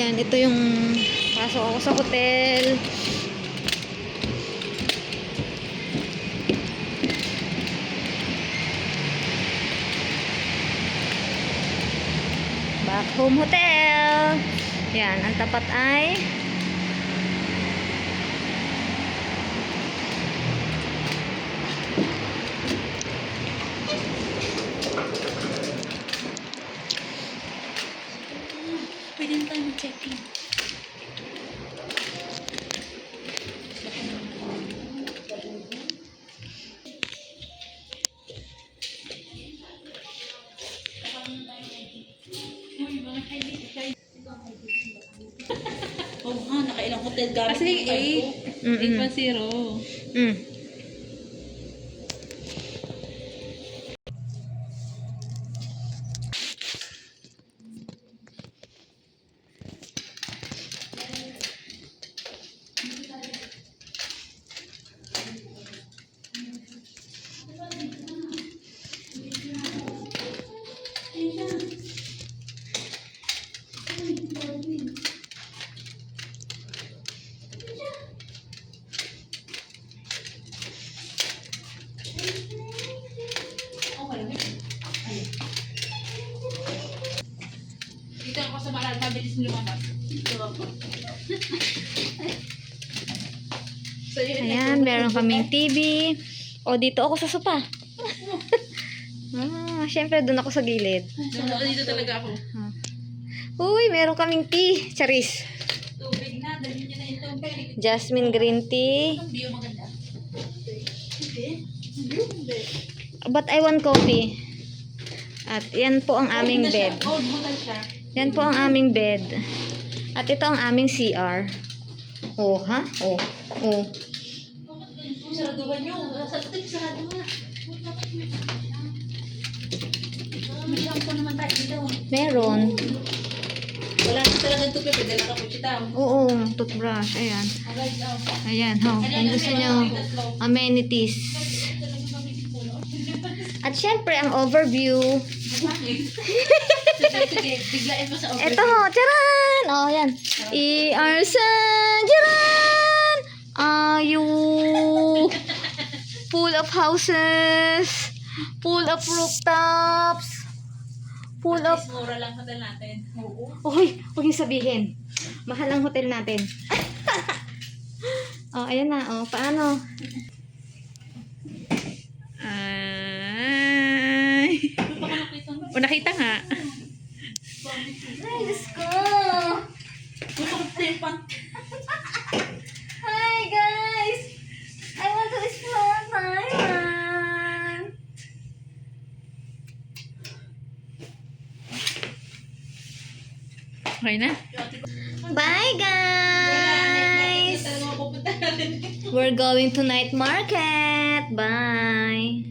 Ayan, ito yung pasok ako sa hotel. Back home hotel. Ayan, ang tapat ay pwede na tayo mag-check-in. Oo nga, nakailang hotel gamit. Kasi 810. Dito ako sa Maral, mabilis lumabas. So, ayan, meron kaming TV. O, dito ako sa sopa. Syempre, doon ako sa gilid. Dito talaga ako. Uy, meron kaming tea. Charis. Tubig na, dali niya na yung tubig. Jasmine green tea. Itong bio maganda. Hindi. But I want coffee. At yan po ang aming bed. Old hotel siya. Yan po ang aming bed. At ito ang aming CR. Oh, ha? Oh. Oh. Saraduhan nyo. Sarado nga. May shampoo naman tayo dito. Meron. Wala na talagang tubig. Pwede lang ako chita. Oo, toothbrush. Ayan. Ayan, ho. Kung gusto nyo, amenities. At syempre, ang overview. Sige, biglain mo sa overview. Ito, charan! Oh, yan. Iarsan! Charan! You full of houses, full of rooftops, full of... Mura lang hotel natin. Oo. Uy, huwag niyo sabihin. Mahal ang hotel natin. Oh, ayan na. Oh, paano? Ay. O, nakita nga. Ay, Diyos ko. Hi, guys. I want to explore Thailand. Okay na? Bye, guys. We're going to night market. Bye.